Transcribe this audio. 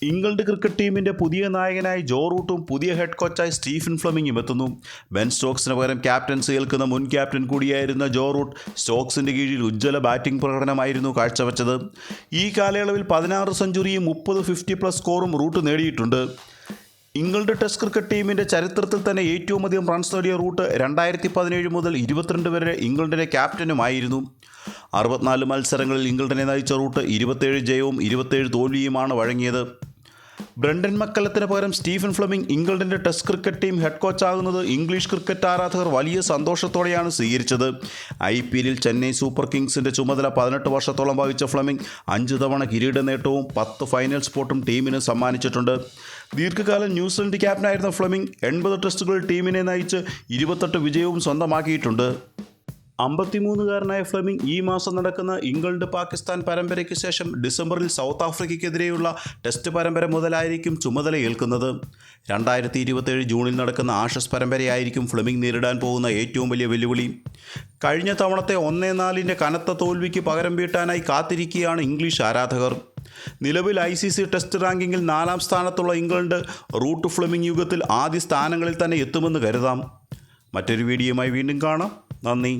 England cricket ടീമിൻ്റെ പുതിയ നായകനായി ജോ റൂട്ടും പുതിയ ഹെഡ് കോച്ചായി സ്റ്റീഫൻ ഫ്ലെമിംഗും എത്തുന്നു. ബെൻ സ്റ്റോക്സിന് പകരം ക്യാപ്റ്റൻസി ഏൽക്കുന്ന മുൻ ക്യാപ്റ്റൻ കൂടിയായിരുന്ന ജോ റൂട്ട് സ്റ്റോക്സിൻ്റെ കീഴിൽ ഉജ്ജ്വല ബാറ്റിംഗ് പ്രകടനമായിരുന്നു കാഴ്ചവെച്ചത്. ഈ കാലയളവിൽ 16 സെഞ്ചുറിയും 30 50+ സ്കോറും റൂട്ട് നേടിയിട്ടുണ്ട്. ഇംഗ്ലണ്ട് ടെസ്റ്റ് ക്രിക്കറ്റ് ടീമിൻ്റെ ചരിത്രത്തിൽ തന്നെ ഏറ്റവും അധികം റൺസ് നേടിയ റൂട്ട് 2017 മുതൽ 22 വരെ ഇംഗ്ലണ്ടിൻ്റെ ക്യാപ്റ്റനുമായിരുന്നു. 64 മത്സരങ്ങളിൽ ഇംഗ്ലണ്ടിനെ നയിച്ച റൂട്ട് 27 ജയവും 27 തോൽവിയുമാണ് വഴങ്ങിയത്. ബ്രണ്ടൻ മക്കല്ലത്തിന് പകരം സ്റ്റീഫൻ ഫ്ലെമിംഗ് ഇംഗ്ലണ്ടിൻ്റെ ടെസ്റ്റ് ക്രിക്കറ്റ് ടീം ഹെഡ് കോച്ചാകുന്നത് ഇംഗ്ലീഷ് ക്രിക്കറ്റ് ആരാധകർ വലിയ സന്തോഷത്തോടെയാണ് സ്വീകരിച്ചത്. IPL ചെന്നൈ സൂപ്പർ കിങ്സിൻ്റെ ചുമതല 18 വർഷത്തോളം വഹിച്ച ഫ്ലെമിംഗ് 5 തവണ കിരീട നേട്ടവും 10 ഫൈനൽ സ്പോട്ടും ടീമിന് സമ്മാനിച്ചിട്ടുണ്ട്. ദീർഘകാലം ന്യൂസിലൻഡ് ക്യാപ്റ്റനായിരുന്ന ഫ്ലെമിംഗ് 80 ടെസ്റ്റുകളിൽ ടീമിനെ നയിച്ച് 28 വിജയവും സ്വന്തമാക്കിയിട്ടുണ്ട്. 53-കാരനായ ഫ്ലെമിംഗ് ഈ മാസം നടക്കുന്ന ഇംഗ്ലണ്ട് പാകിസ്ഥാൻ പരമ്പരയ്ക്ക് ശേഷം ഡിസംബറിൽ സൗത്ത് ആഫ്രിക്കയ്ക്കെതിരെയുള്ള ടെസ്റ്റ് പരമ്പര മുതലായിരിക്കും ചുമതലയേൽക്കുന്നത്. 2027 ജൂണിൽ നടക്കുന്ന ആഷസ് പരമ്പരയായിരിക്കും ഫ്ലെമിംഗ് നേരിടാൻ പോകുന്ന ഏറ്റവും വലിയ വെല്ലുവിളി. കഴിഞ്ഞ തവണത്തെ 1-4 കനത്ത തോൽവിക്ക് പകരം വീട്ടാനായി കാത്തിരിക്കുകയാണ് ഇംഗ്ലീഷ് ആരാധകർ. നിലവിൽ ICC ടെസ്റ്റ് റാങ്കിങ്ങിൽ 4-ാം സ്ഥാനത്തുള്ള ഇംഗ്ലണ്ട് റൂട്ട് ഫ്ലെമിംഗ് യുഗത്തിൽ ആദ്യ സ്ഥാനങ്ങളിൽ തന്നെ എത്തുമെന്ന് കരുതാം. മറ്റൊരു വീഡിയോയുമായി വീണ്ടും കാണാം. നന്ദി.